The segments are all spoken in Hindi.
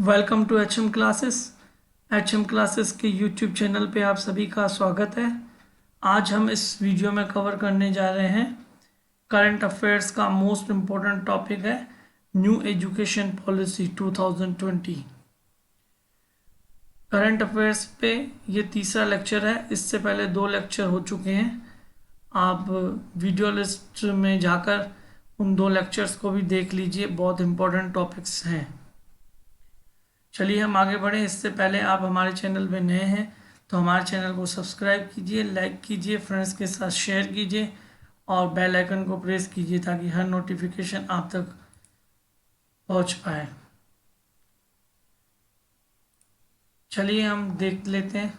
Welcome to H M classes. H M classes के यूट्यूब चैनल पे आप सभी का स्वागत है। आज हम इस वीडियो में कवर करने जा रहे हैं करंट अफेयर्स का मोस्ट इम्पोर्टेंट टॉपिक है new education policy 2020। Current affairs पे ये तीसरा लेक्चर है। इससे पहले 2 लेक्चर हो चुके हैं। आप वीडियो लिस्ट में जाकर उन 2 लेक्चर्स को भी देख लीजिए, बहुत इम्पोर्टेंट टॉपिक्स हैं। चलिए हम आगे बढ़ें। इससे पहले आप हमारे चैनल पे नए हैं तो हमारे चैनल को सब्सक्राइब कीजिए, लाइक कीजिए, फ्रेंड्स के साथ शेयर कीजिए और बेल आइकन को प्रेस कीजिए ताकि हर नोटिफिकेशन आप तक पहुंच पाए। चलिए हम देख लेते हैं।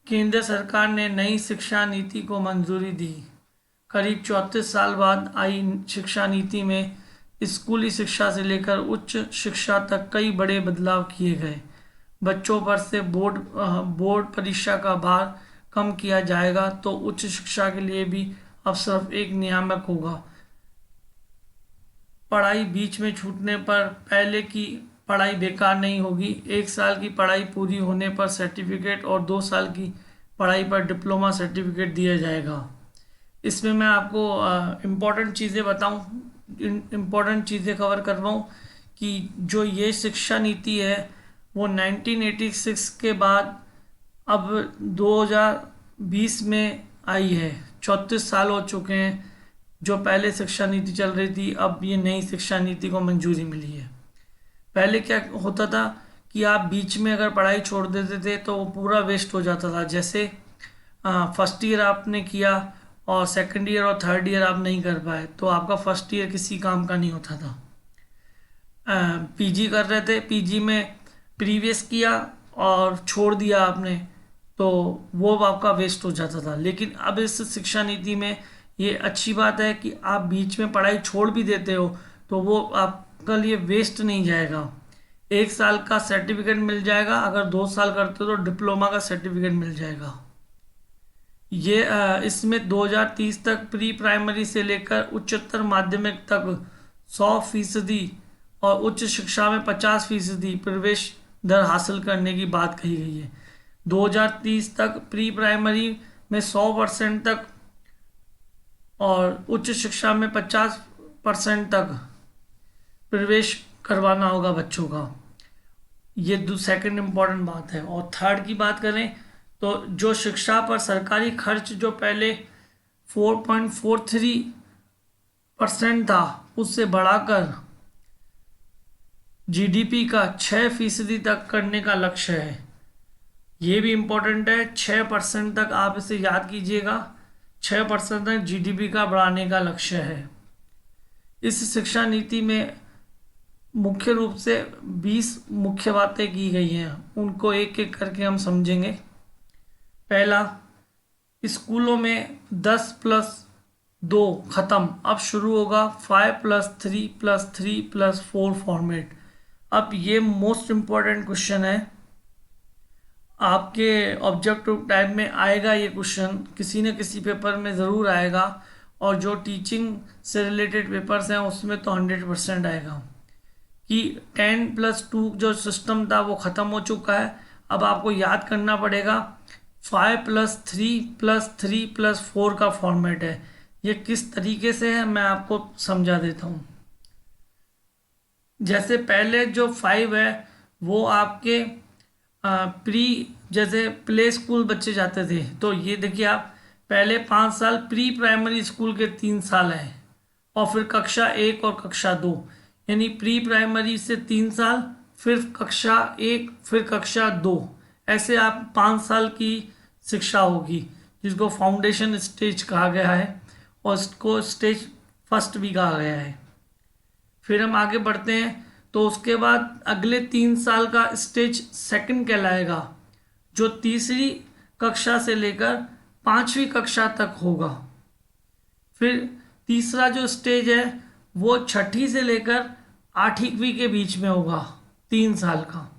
केंद्र सरकार ने नई शिक्षा नीति को मंजूरी दी। करीब 34 साल बाद आई शिक्षा नीति में स्कूली शिक्षा से लेकर उच्च शिक्षा तक कई बड़े बदलाव किए गए। बच्चों पर से बोर्ड परीक्षा का भार कम किया जाएगा तो उच्च शिक्षा के लिए भी अब सिर्फ एक नियामक होगा। पढ़ाई बीच में छूटने पर पहले की पढ़ाई बेकार नहीं होगी। 1 साल की पढ़ाई पूरी होने पर सर्टिफिकेट और 2 साल की पढ़ाई पर डिप्लोमा सर्टिफिकेट दिया जाएगा। इसमें मैं आपको इम्पोर्टेंट चीज़ें बताऊं, इम्पोर्टेंट चीज़ें कवर करवाऊं कि जो ये शिक्षा नीति है वो 1986 के बाद अब 2020 में आई है। 34 साल हो चुके हैं जो पहले शिक्षा नीति चल रही थी, अब ये नई शिक्षा नीति को मंजूरी मिली है। पहले क्या होता था कि आप बीच में अगर पढ़ाई छोड़ देते थे तो वो पूरा वेस्ट हो जाता था। जैसे फर्स्ट ईयर आपने किया और सेकंड ईयर और थर्ड ईयर आप नहीं कर पाए तो आपका फर्स्ट ईयर किसी काम का नहीं होता था। पीजी कर रहे थे, पीजी में प्रीवियस किया और छोड़ दिया आपने तो वो आपका वेस्ट हो जाता था। लेकिन अब इस शिक्षा नीति में ये अच्छी बात है कि आप बीच में पढ़ाई छोड़ भी देते हो तो वो आपका लिए वेस्ट नहीं जाएगा। 1 साल का सर्टिफिकेट मिल जाएगा, अगर 2 साल करते हो तो डिप्लोमा का सर्टिफिकेट मिल जाएगा। ये इसमें 2030 तक प्री प्राइमरी से लेकर उच्चतर माध्यमिक तक 100% और उच्च शिक्षा में 50% प्रवेश दर हासिल करने की बात कही गई है। 2030 तक प्री प्राइमरी में 100% तक और उच्च शिक्षा में 50% तक प्रवेश करवाना होगा बच्चों का। ये सेकंड इम्पॉर्टेंट बात है। और थर्ड की बात करें तो जो शिक्षा पर सरकारी खर्च जो पहले 4.43% था उससे बढ़ाकर जीडीपी का 6% तक करने का लक्ष्य है। ये भी इम्पोर्टेंट है। 6% तक आप इसे याद कीजिएगा। 6% तक जीडीपी का बढ़ाने का लक्ष्य है। इस शिक्षा नीति में मुख्य रूप से 20 मुख्य बातें की गई हैं, उनको एक एक करके हम समझेंगे। पहला, स्कूलों में 10+2 ख़त्म, अब शुरू होगा 5+3+3+4 फॉर्मेट। अब ये मोस्ट इम्पॉर्टेंट क्वेश्चन है, आपके ऑब्जेक्टिव टाइप में आएगा। ये क्वेश्चन किसी न किसी पेपर में ज़रूर आएगा और जो टीचिंग से रिलेटेड पेपर्स हैं उसमें तो 100% आएगा कि 10+2 जो सिस्टम था वो ख़त्म हो चुका है। अब आपको याद करना पड़ेगा 5+3+3+4 का फॉर्मेट है। ये किस तरीके से है मैं आपको समझा देता हूँ। जैसे पहले जो 5 है वो आपके प्री, जैसे प्ले स्कूल बच्चे जाते थे तो ये देखिए आप पहले 5 साल प्री प्राइमरी स्कूल के 3 साल हैं और फिर कक्षा 1 और कक्षा 2, यानी प्री प्राइमरी से 3 साल, फिर कक्षा 1, फिर कक्षा 2, ऐसे आप 5 साल की शिक्षा होगी जिसको फाउंडेशन स्टेज कहा गया है और इसको स्टेज फर्स्ट भी कहा गया है। फिर हम आगे बढ़ते हैं तो उसके बाद अगले 3 साल का स्टेज सेकंड कहलाएगा जो तीसरी कक्षा से लेकर 5वीं कक्षा तक होगा। फिर तीसरा जो स्टेज है वो 6ठी से लेकर 8वीं के बीच में होगा, 3 साल का।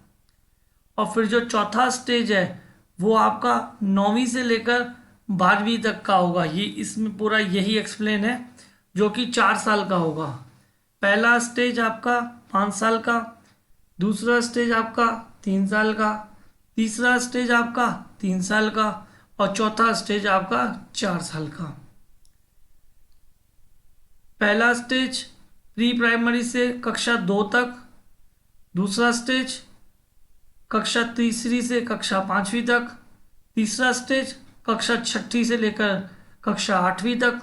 और फिर जो चौथा स्टेज है वो आपका 9वीं से लेकर 12वीं तक का होगा। ये इसमें पूरा यही एक्सप्लेन है, जो कि 4 साल का होगा। पहला स्टेज आपका 5 साल का, दूसरा स्टेज आपका 3 साल का, तीसरा स्टेज आपका 3 साल का और चौथा स्टेज आपका 4 साल का। पहला स्टेज प्री प्राइमरी से कक्षा 2 तक, दूसरा स्टेज कक्षा तीसरी से कक्षा 5वीं तक, तीसरा स्टेज कक्षा 6ठी से लेकर कक्षा 8वीं तक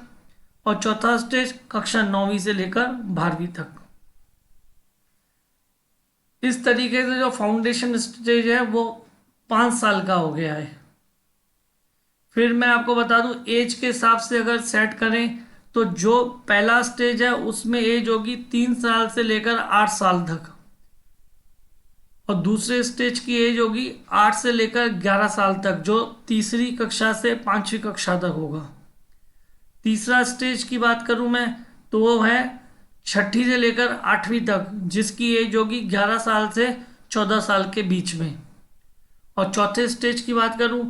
और चौथा स्टेज कक्षा 9वीं से लेकर 12वीं तक। इस तरीके से जो फाउंडेशन स्टेज है वो 5 साल का हो गया है। फिर मैं आपको बता दूं, एज के हिसाब से अगर सेट करें तो जो पहला स्टेज है उसमें एज होगी 3 साल से लेकर 8 साल तक और दूसरे स्टेज की एज होगी 8 से लेकर 11 साल तक, जो तीसरी कक्षा से 5वीं कक्षा तक होगा। तीसरा स्टेज की बात करूं मैं तो वो है 6ठी से लेकर 8वीं तक, जिसकी एज होगी 11 साल से 14 साल के बीच में। और चौथे स्टेज की बात करूं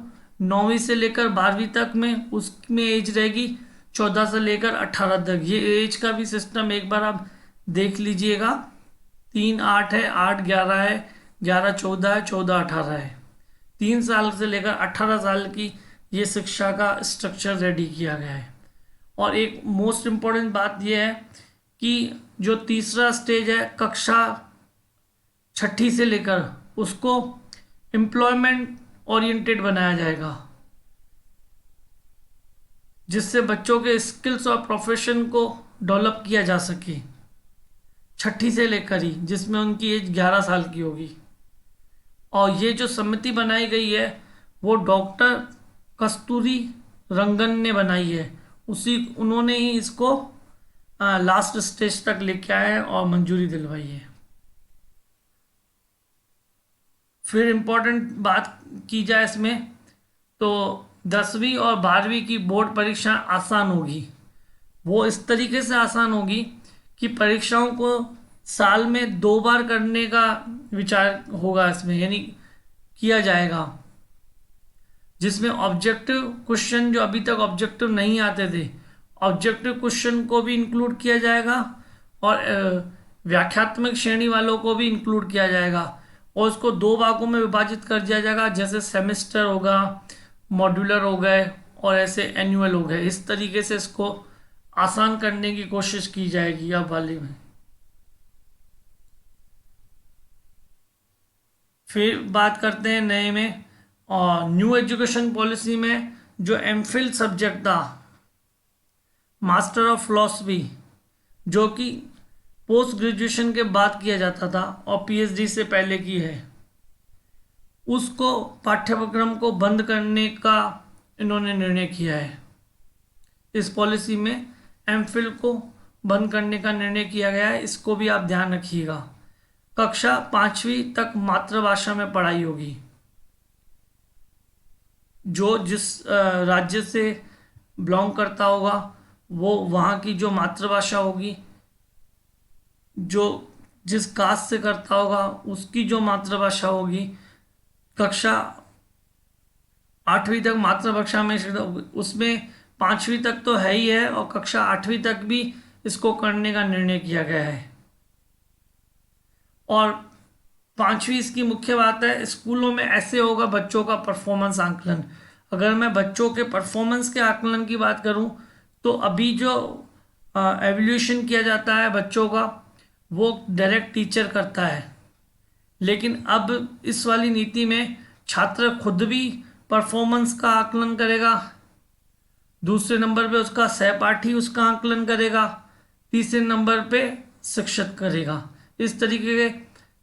9वीं से लेकर 12वीं तक में, उसमें एज रहेगी 14 से लेकर 18 तक। ये एज का भी सिस्टम एक बार आप देख लीजिएगा। 3 8 है, 8 11 है, 11 14 है, 14 18 है। 3 साल से लेकर 18 साल की ये शिक्षा का स्ट्रक्चर रेडी किया गया है। और एक मोस्ट इम्पॉर्टेंट बात यह है कि जो तीसरा स्टेज है कक्षा 6ठी से लेकर, उसको एम्प्लॉयमेंट ओरिएंटेड बनाया जाएगा, जिससे बच्चों के स्किल्स और प्रोफेशन को डेवलप किया जा सके। 6ठी से लेकर ही, जिसमें उनकी एज 11 साल की होगी। और ये जो समिति बनाई गई है वो डॉक्टर कस्तूरी रंगन ने बनाई है। उन्होंने ही इसको लास्ट स्टेज तक लेके आए हैं और मंजूरी दिलवाई है। फिर इम्पोर्टेंट बात की जाए इसमें तो 10वीं और 12वीं की बोर्ड परीक्षा आसान होगी। वो इस तरीके से आसान होगी कि परीक्षाओं को साल में 2 बार करने का विचार होगा इसमें, यानी किया जाएगा, जिसमें ऑब्जेक्टिव क्वेश्चन जो अभी तक ऑब्जेक्टिव नहीं आते थे, ऑब्जेक्टिव क्वेश्चन को भी इंक्लूड किया जाएगा और व्याख्यात्मक श्रेणी वालों को भी इंक्लूड किया जाएगा और उसको 2 भागों में विभाजित कर दिया जाएगा, जैसे सेमेस्टर होगा, मॉड्यूलर हो गए और ऐसे एनुअल हो गए। इस तरीके से इसको आसान करने की कोशिश की जाएगी अब वाले में। फिर बात करते हैं नए में, और न्यू एजुकेशन पॉलिसी में जो एमफिल सब्जेक्ट था मास्टर ऑफ फिलॉसफी, जो कि पोस्ट ग्रेजुएशन के बाद किया जाता था और पीएचडी से पहले की है, उसको पाठ्यक्रम को बंद करने का इन्होंने निर्णय किया है। इस पॉलिसी में एमफिल को बंद करने का निर्णय किया गया है, इसको भी आप ध्यान रखिएगा। कक्षा 5वीं तक मातृभाषा में पढ़ाई होगी। जो जिस राज्य से बिलोंग करता होगा वो वहाँ की जो मातृभाषा होगी, जो जिस कास्ट से करता होगा उसकी जो मातृभाषा होगी, कक्षा 8वीं तक मातृभाषा में, उसमें 5वीं तक तो है ही है और कक्षा 8वीं तक भी इसको करने का निर्णय किया गया है। और 5वीं इसकी मुख्य बात है, स्कूलों में ऐसे होगा बच्चों का परफॉर्मेंस आंकलन। अगर मैं बच्चों के परफॉर्मेंस के आकलन की बात करूं तो अभी जो एवल्यूशन किया जाता है बच्चों का वो डायरेक्ट टीचर करता है, लेकिन अब इस वाली नीति में छात्र खुद भी परफॉर्मेंस का आकलन करेगा, दूसरे नंबर पे उसका सहपाठी उसका आकलन करेगा, तीसरे नंबर पे शिक्षक करेगा। इस तरीके के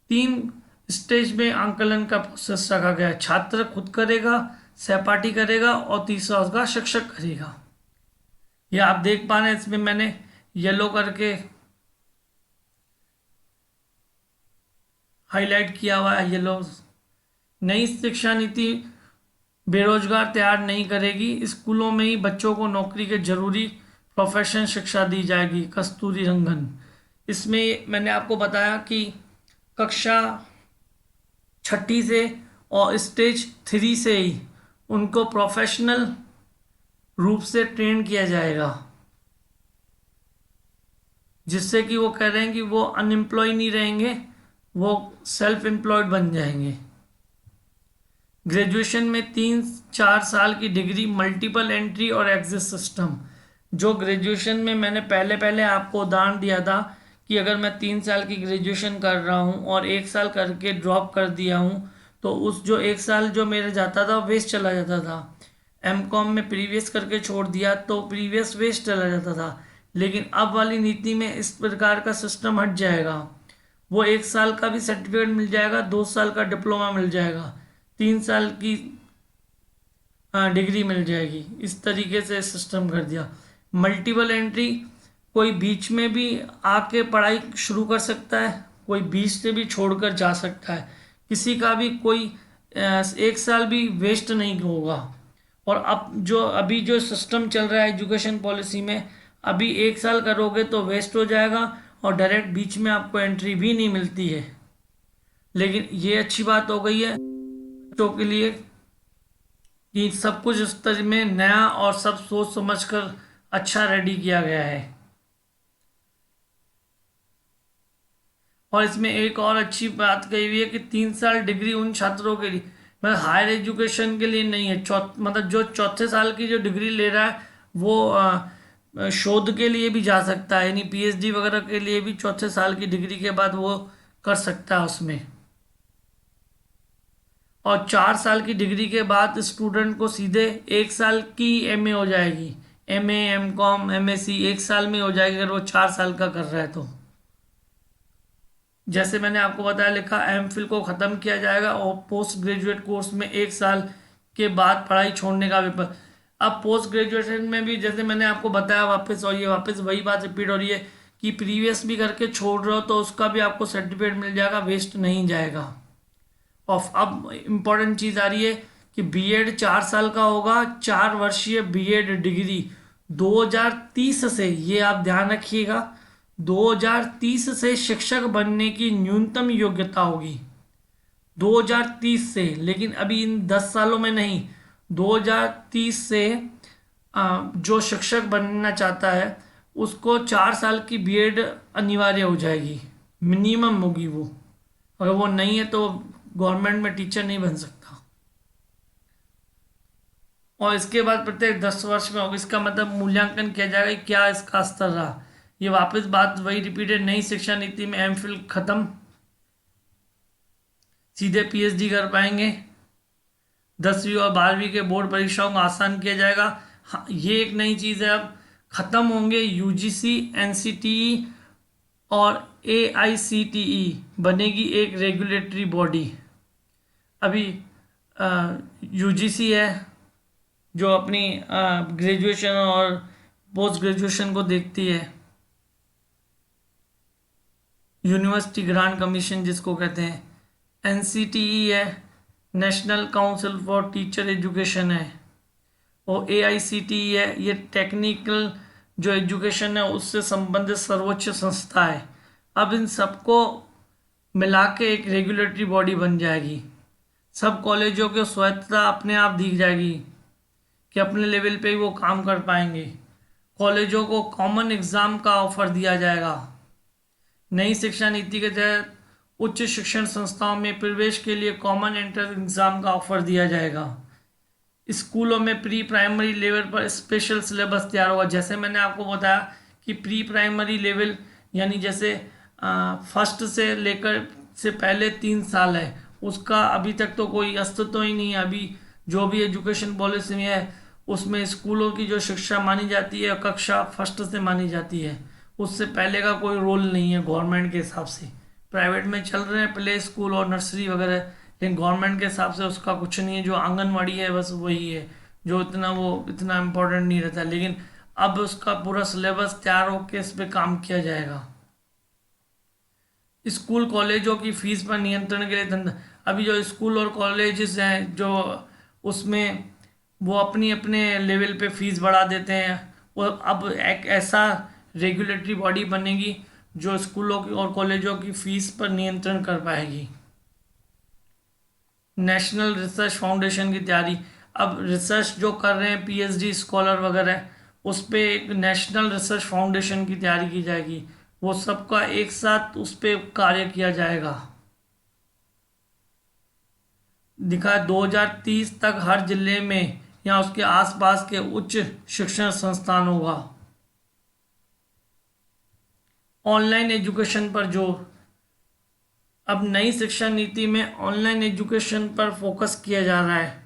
3 स्टेज में आंकलन का प्रोसेस रखा गया है। छात्र खुद करेगा, सहपाठी करेगा और तीसरा उसका शिक्षक करेगा। ये आप देख पा रहे हैं, इसमें मैंने येलो करके हाईलाइट किया हुआ है येलो। नई शिक्षा नीति बेरोजगार तैयार नहीं करेगी, स्कूलों में ही बच्चों को नौकरी के जरूरी प्रोफेशन शिक्षा दी जाएगी। कस्तूरी रंगन। इसमें मैंने आपको बताया कि कक्षा 6ठी से और स्टेज 3 से ही उनको प्रोफेशनल रूप से ट्रेन किया जाएगा, जिससे कि वो कह रहे हैं कि वो अनएम्प्लॉय नहीं रहेंगे, वो सेल्फ एम्प्लॉयड बन जाएंगे। ग्रेजुएशन में 3-4 साल की डिग्री, मल्टीपल एंट्री और एग्जिट सिस्टम। जो ग्रेजुएशन में मैंने पहले पहले आपको उदाहरण दिया था कि अगर मैं 3 साल की ग्रेजुएशन कर रहा हूँ और 1 साल करके ड्रॉप कर दिया हूँ, तो उस जो 1 साल जो मेरे जाता था वेस्ट चला जाता था। एमकॉम में प्रीवियस करके छोड़ दिया तो प्रीवियस वेस्ट चला जाता था। लेकिन अब वाली नीति में इस प्रकार का सिस्टम हट जाएगा। वो 1 साल का भी सर्टिफिकेट मिल जाएगा, 2 साल का डिप्लोमा मिल जाएगा, 3 साल की डिग्री मिल जाएगी। इस तरीके से सिस्टम कर दिया। मल्टीपल एंट्री, कोई बीच में भी आके पढ़ाई शुरू कर सकता है, कोई बीच से भी छोड़कर जा सकता है, किसी का भी कोई 1 साल भी वेस्ट नहीं होगा। और अब जो अभी जो सिस्टम चल रहा है एजुकेशन पॉलिसी में, अभी 1 साल करोगे तो वेस्ट हो जाएगा और डायरेक्ट बीच में आपको एंट्री भी नहीं मिलती है। लेकिन ये अच्छी बात हो गई है बच्चों के लिए कि सब कुछ इस तरह में नया और सब सोच समझकर अच्छा रेडी किया गया है। और इसमें एक और अच्छी बात कही हुई है कि 3 साल डिग्री उन छात्रों के लिए, मतलब हायर एजुकेशन के लिए नहीं है, मतलब जो चौथे साल की जो डिग्री ले रहा है वो शोध के लिए भी जा सकता है, यानी पीएचडी वगैरह के लिए भी चौथे साल की डिग्री के बाद वो कर सकता है उसमें। और 4 साल की डिग्री के बाद स्टूडेंट को सीधे 1 साल की एमए हो जाएगी, एमए एमकॉम एमएससी 1 साल में हो जाएगी अगर वो 4 साल का कर रहा है तो। जैसे मैंने आपको बताया लिखा, एमफिल को ख़त्म किया जाएगा और पोस्ट ग्रेजुएट कोर्स में 1 साल के बाद पढ़ाई छोड़ने का विकल्प। अब पोस्ट ग्रेजुएशन में भी जैसे मैंने आपको बताया वापस, और ये वापस वही बात रिपीट हो रही है कि प्रीवियस भी करके छोड़ रहे हो तो उसका भी आपको सर्टिफिकेट मिल जाएगा, वेस्ट नहीं जाएगा। और अब इम्पोर्टेंट चीज़ आ रही है कि बीएड 4 साल का होगा, 4 वर्षीय बीएड डिग्री 2030 से, ये आप ध्यान रखिएगा, 2030 से शिक्षक बनने की न्यूनतम योग्यता होगी 2030 से। लेकिन अभी इन 10 सालों में नहीं, 2030 से जो शिक्षक बनना चाहता है उसको 4 साल की बीएड अनिवार्य हो जाएगी, मिनिमम होगी वो। अगर वो नहीं है तो गवर्नमेंट में टीचर नहीं बन सकता। और इसके बाद प्रत्येक 10 वर्ष में होगा, इसका मतलब मूल्यांकन किया जाएगा कि क्या इसका स्तर रहा। ये वापस बात वही रिपीटेड, नई शिक्षा नीति में एमफिल खत्म, सीधे पीएचडी कर पाएंगे। 10वीं और 12वीं के बोर्ड परीक्षाओं को आसान किया जाएगा। हाँ, ये एक नई चीज़ है, अब खत्म होंगे यूजीसी एनसीटीई और एआईसीटीई, बनेगी एक रेगुलेटरी बॉडी। अभी यूजीसी है जो अपनी ग्रेजुएशन और पोस्ट ग्रेजुएशन को देखती है, यूनिवर्सिटी ग्रांट कमीशन जिसको कहते हैं। एनसीटीई है, national council for teacher education है। और एआईसीटीई है, ये टेक्निकल जो एजुकेशन है उससे संबंधित सर्वोच्च संस्था है। अब इन सबको मिला के एक रेगुलेटरी बॉडी बन जाएगी। सब कॉलेजों को स्वायत्तता अपने आप दी जाएगी कि अपने लेवल पे ही वो काम कर पाएंगे। कॉलेजों को कॉमन एग्ज़ाम का ऑफर दिया जाएगा। नई शिक्षा नीति के तहत उच्च शिक्षण संस्थाओं में प्रवेश के लिए कॉमन एंट्रेंस एग्ज़ाम का ऑफर दिया जाएगा। स्कूलों में प्री प्राइमरी लेवल पर स्पेशल सिलेबस तैयार होगा। जैसे मैंने आपको बताया कि प्री प्राइमरी लेवल यानी जैसे फर्स्ट से लेकर से पहले 3 साल है, उसका अभी तक तो कोई अस्तित्व ही नहीं है। अभी जो भी एजुकेशन पॉलिसी में है उसमें स्कूलों की जो शिक्षा मानी जाती है कक्षा फर्स्ट से मानी जाती है, उससे पहले का कोई रोल नहीं है गवर्नमेंट के हिसाब से। प्राइवेट में चल रहे हैं प्ले स्कूल और नर्सरी वगैरह, लेकिन गवर्नमेंट के हिसाब से उसका कुछ नहीं है। जो आंगनवाड़ी है बस वही है जो इतना इम्पोर्टेंट नहीं रहता। लेकिन अब उसका पूरा सिलेबस तैयार होकर इस पर काम किया जाएगा। स्कूल कॉलेजों की फीस पर नियंत्रण के लिए धंधा, अभी जो स्कूल और कॉलेजेस हैं जो उसमें वो अपनी अपने लेवल पे फीस बढ़ा देते हैं, वो अब एक ऐसा रेगुलेटरी बॉडी बनेगी जो स्कूलों की और कॉलेजों की फीस पर नियंत्रण कर पाएगी। नेशनल रिसर्च फाउंडेशन की तैयारी, अब रिसर्च जो कर रहे हैं पीएचडी स्कॉलर वगैरह, उस पे एक नेशनल रिसर्च फाउंडेशन की तैयारी की जाएगी, वो सबका एक साथ उस पे कार्य किया जाएगा। दिखा है 2030 तक हर जिले में या उसके आसपास के उच्च शिक्षण संस्थान होगा। ऑनलाइन एजुकेशन पर जोर। अब नई शिक्षा नीति में ऑनलाइन एजुकेशन पर फोकस किया जा रहा है,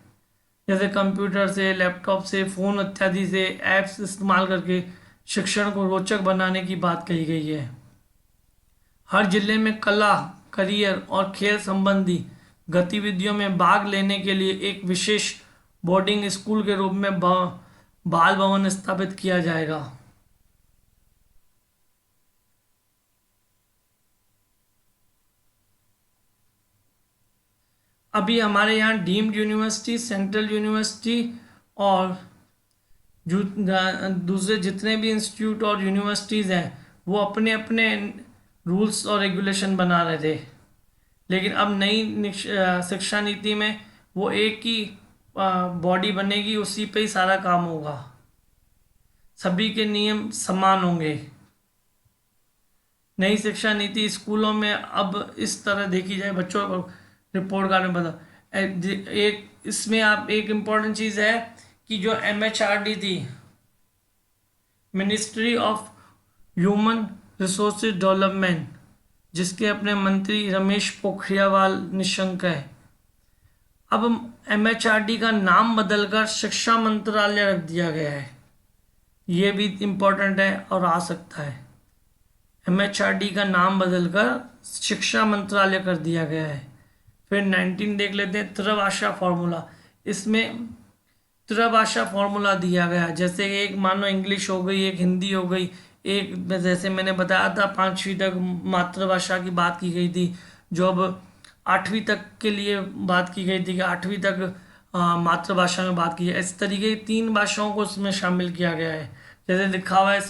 जैसे कंप्यूटर से, लैपटॉप से, फ़ोन इत्यादि से ऐप्स इस्तेमाल करके शिक्षण को रोचक बनाने की बात कही गई है। हर जिले में कला, करियर और खेल संबंधी गतिविधियों में भाग लेने के लिए एक विशेष बोर्डिंग स्कूल के रूप में बाल भवन स्थापित किया जाएगा। अभी हमारे यहाँ डीम्ड यूनिवर्सिटी, सेंट्रल यूनिवर्सिटी और दूसरे जितने भी इंस्टीट्यूट और यूनिवर्सिटीज़ हैं वो अपने अपने रूल्स और रेगुलेशन बना रहे थे, लेकिन अब नई शिक्षा नीति में वो एक ही बॉडी बनेगी, उसी पे ही सारा काम होगा, सभी के नियम समान होंगे। नई शिक्षा नीति स्कूलों में अब इस तरह देखी जाए, बच्चों को रिपोर्ट कार्ड में बता एक इसमें आप एक इम्पॉर्टेंट चीज़ है कि जो MHRD थी, ministry of human resources development, जिसके अपने मंत्री रमेश पोखरियाल निशंक है, अब MHRD का नाम बदलकर शिक्षा मंत्रालय रख दिया गया है। ये भी इम्पोर्टेंट है और आ सकता है। MHRD का नाम बदलकर शिक्षा मंत्रालय कर दिया गया है। फिर 19 देख लेते हैं, त्रिभाषा फॉर्मूला। इसमें त्रिभाषा फॉर्मूला दिया गया, जैसे एक मानो इंग्लिश हो गई, एक हिंदी हो गई, एक जैसे मैंने बताया था 5वीं तक मातृभाषा की बात की गई थी, जो अब 8वीं तक के लिए बात की गई थी कि 8वीं तक मातृभाषा में बात की है। इस तरीके की 3 भाषाओं को इसमें शामिल किया गया है। जैसे लिखा हुआ है,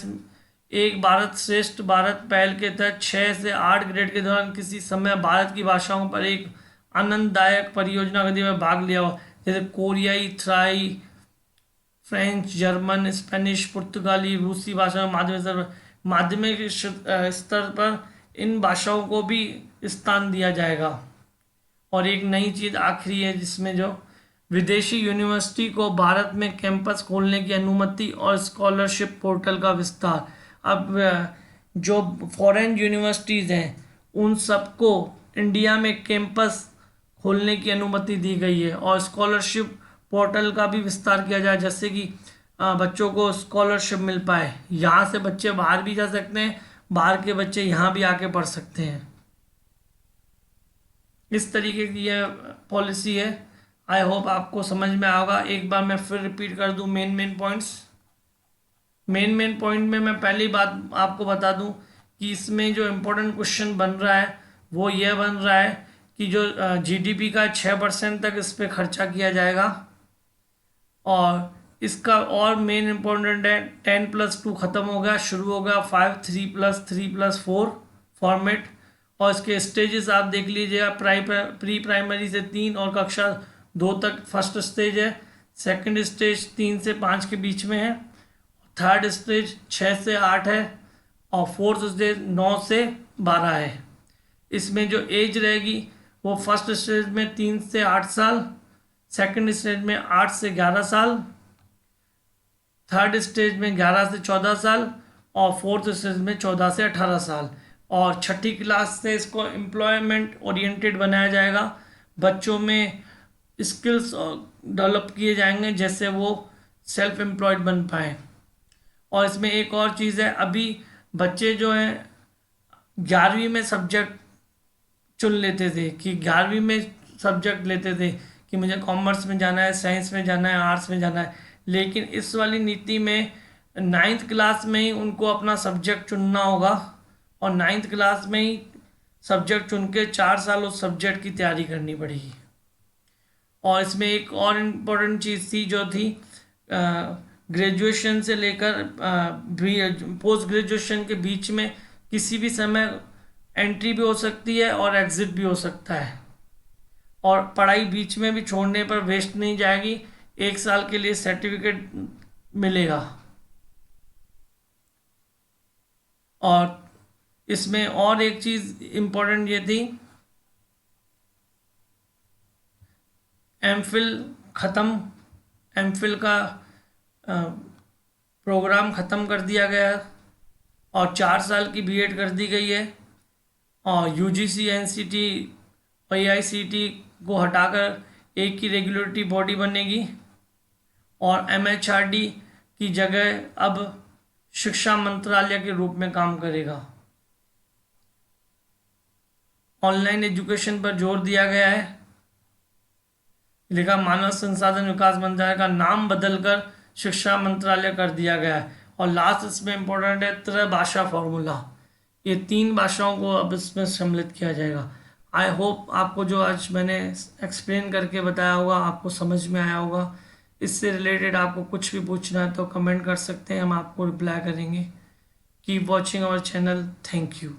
एक भारत श्रेष्ठ भारत पहल के तहत 6 से 8 ग्रेड के दौरान किसी समय भारत की भाषाओं पर एक आनंददायक परियोजना गति में भाग लिया हो, जैसे कोरियाई, थाई, फ्रेंच, जर्मन, स्पेनिश, पुर्तगाली, रूसी भाषा में माध्यमिक स्तर पर इन भाषाओं को भी स्थान दिया जाएगा। और एक नई चीज़ आखिरी है जिसमें जो विदेशी यूनिवर्सिटी को भारत में कैंपस खोलने की अनुमति और स्कॉलरशिप पोर्टल का विस्तार। अब जो फॉरेन यूनिवर्सिटीज़ हैं उन सबको इंडिया में कैंपस खोलने की अनुमति दी गई है और स्कॉलरशिप पोर्टल का भी विस्तार किया जाए, जैसे कि बच्चों को स्कॉलरशिप मिल पाए। यहाँ से बच्चे बाहर भी जा सकते हैं, बाहर के बच्चे यहाँ भी आके पढ़ सकते हैं। इस तरीके की यह पॉलिसी है। आई होप आपको समझ में आएगा। एक बार मैं फिर रिपीट कर दूं मेन पॉइंट्स। मेन पॉइंट में मैं पहली बात आपको बता दूं कि इसमें जो इम्पोर्टेंट क्वेश्चन बन रहा है वो ये बन रहा है कि जो GDP का 6% तक इस पर खर्चा किया जाएगा, और इसका और मेन इम्पोर्टेंट है 10+2 ख़त्म हो गया, शुरू हो गया 5 3+3+4 फॉर्मेट। और इसके स्टेजेस आप देख लीजिएगा, प्री प्राइमरी से 3 और कक्षा 2 तक फर्स्ट स्टेज है, सेकंड स्टेज 3 से 5 के बीच में है, थर्ड स्टेज 6 से 8 है, और फोर्थ स्टेज 9 से 12 है। इसमें जो एज रहेगी वो फर्स्ट स्टेज में 3 से 8 साल, सेकंड स्टेज में 8 से 11 साल, थर्ड स्टेज में 11 से 14 साल, और फोर्थ स्टेज में 14 से 18 साल। और छठी क्लास से इसको एम्प्लॉयमेंट ओरिएंटेड बनाया जाएगा। बच्चों में स्किल्स डेवलप किए जाएंगे जैसे वो सेल्फ एम्प्लॉयड बन पाएँ। और इसमें एक और चीज़ है, अभी बच्चे जो हैं 11वीं में सब्जेक्ट चुन लेते थे कि 11वीं में सब्जेक्ट लेते थे कि मुझे कॉमर्स में जाना है, साइंस में जाना है, आर्ट्स में जाना है, लेकिन इस वाली नीति में 9th क्लास में ही उनको अपना सब्जेक्ट चुनना होगा, और 9th क्लास में ही सब्जेक्ट चुन के 4 साल उस सब्जेक्ट की तैयारी करनी पड़ेगी। और इसमें एक और इम्पोर्टेंट चीज़ थी जो थी ग्रेजुएशन से लेकर पोस्ट ग्रेजुएशन के बीच में किसी भी समय एंट्री भी हो सकती है और एग्ज़िट भी हो सकता है, और पढ़ाई बीच में भी छोड़ने पर वेस्ट नहीं जाएगी। 1 साल के लिए सर्टिफिकेट मिलेगा। और इसमें और एक चीज़ इम्पोर्टेंट ये थी, एमफिल का प्रोग्राम ख़त्म कर दिया गया और 4 साल की बीएड कर दी गई है। और यूजीसी, एनसीटी और एआईसीटी को हटाकर एक की रेगुलेटरी बॉडी बनेगी और एमएचआरडी की जगह अब शिक्षा मंत्रालय के रूप में काम करेगा। ऑनलाइन एजुकेशन पर जोर दिया गया है। लिखा मानव संसाधन विकास मंत्रालय का नाम बदलकर शिक्षा मंत्रालय कर दिया गया है। और लास्ट इसमें इम्पोर्टेंट है त्रैभाषा फॉर्मूला, ये 3 भाषाओं को अब इसमें सम्मिलित किया जाएगा। आई होप आपको जो आज मैंने एक्सप्लेन करके बताया होगा आपको समझ में आया होगा। इससे रिलेटेड आपको कुछ भी पूछना है तो कमेंट कर सकते हैं, हम आपको रिप्लाई करेंगे। Keep watching our channel. Thank you.